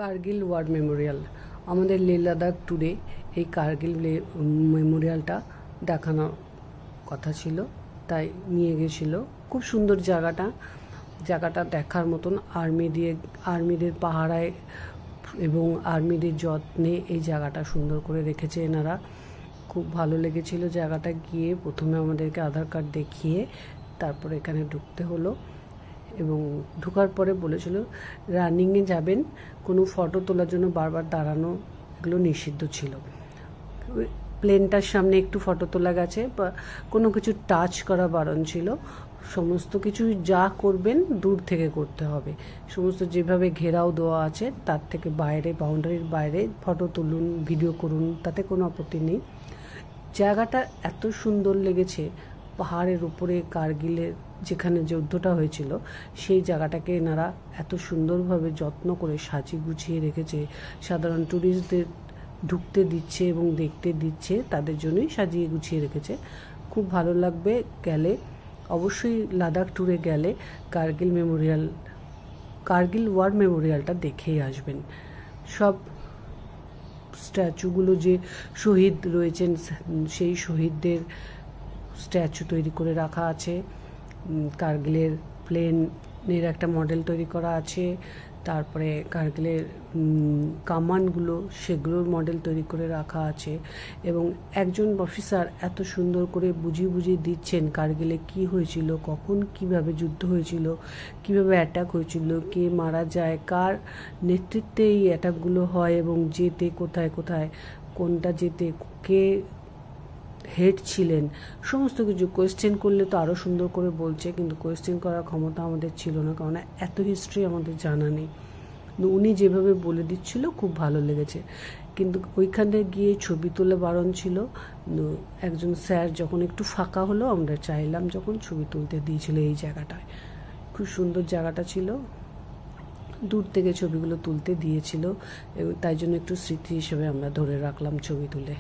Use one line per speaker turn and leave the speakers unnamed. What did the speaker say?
Kargil war Memorial আমাদের লে লাদাখ ট্যুরে এই কার্গিল মেমোরিয়ালটা দেখানোর কথা ছিল, তাই নিয়ে গেছিল। খুব সুন্দর জায়গাটা দেখার মতন। আর্মিদের পাহারায় এবং আর্মিদের যত্নে এই জায়গাটা সুন্দর করে রেখেছে এনারা। খুব ভালো লেগেছিল জায়গাটা গিয়ে। প্রথমে আমাদেরকে আধার কার্ড দেখিয়ে তারপর এখানে ঢুকতে হলো, এবং ঢোকার পরে বলেছিল রানিংয়ে যাবেন, কোনো ফটো তোলার জন্য বারবার দাঁড়ানো এগুলো নিষিদ্ধ ছিল। প্লেনটার সামনে একটু ফটো তোলা গেছে, বা কোনো কিছু টাচ করা বারণ ছিল। সমস্ত কিছু যা করবেন দূর থেকে করতে হবে। সমস্ত যেভাবে ঘেরাও দেওয়া আছে তার থেকে বাইরে, বাউন্ডারির বাইরে ফটো তুলুন, ভিডিও করুন, তাতে কোনো আপত্তি নেই। জায়গাটা এত সুন্দর লেগেছে। পাহাড়ের উপরে কার্গিলের যেখানে যুদ্ধটা হয়েছিল সেই জায়গাটাকে এনারা এত সুন্দরভাবে যত্ন করে সাজিয়ে গুছিয়ে রেখেছে। সাধারণ ট্যুরিস্টদের ঢুকতে দিচ্ছে এবং দেখতে দিচ্ছে, তাদের জন্যই সাজিয়ে গুছিয়ে রেখেছে। খুব ভালো লাগবে গেলে। অবশ্যই লাদাখ ট্যুরে গেলে কার্গিল ওয়ার মেমোরিয়ালটা দেখেই আসবেন। সব স্ট্যাচুগুলো যে শহীদ রয়েছেন সেই শহীদদের স্ট্যাচু তৈরি করে রাখা আছে। কার্গিলের প্লেনের একটা মডেল তৈরি করা আছে। তারপরে কার্গিলের কামানগুলো, সেগুলোর মডেল তৈরি করে রাখা আছে। এবং একজন অফিসার এত সুন্দর করে বুঝিয়ে দিচ্ছেন কার্গিলে কি হয়েছিল, কখন কিভাবে যুদ্ধ হয়েছিল, কিভাবে অ্যাটাক হয়েছিল, কে মারা যায়, কার নেতৃত্বে এই অ্যাটাকগুলো হয়, এবং যেতে কোথায় কোনটা যেতে কে হেড ছিলেন, সমস্ত কিছু। কোয়েশ্চেন করলে তো আরও সুন্দর করে বলছে, কিন্তু কোয়েশ্চেন করার ক্ষমতা আমাদের ছিল না, কারণ এত হিস্ট্রি আমাদের জানা নেই। কিন্তু উনি যেভাবে বলে দিচ্ছিল খুব ভালো লেগেছে। কিন্তু ওইখানে গিয়ে ছবি তোলা বারণ ছিল। একজন স্যার যখন একটু ফাঁকা হলো, আমরা চাইলাম যখন ছবি তুলতে দিয়েছিল এই জায়গাটায়। খুব সুন্দর জায়গাটা ছিল, দূর থেকে ছবিগুলো তুলতে দিয়েছিল, এবং তাই জন্য একটু স্মৃতি হিসেবে আমরা ধরে রাখলাম ছবি তুলে।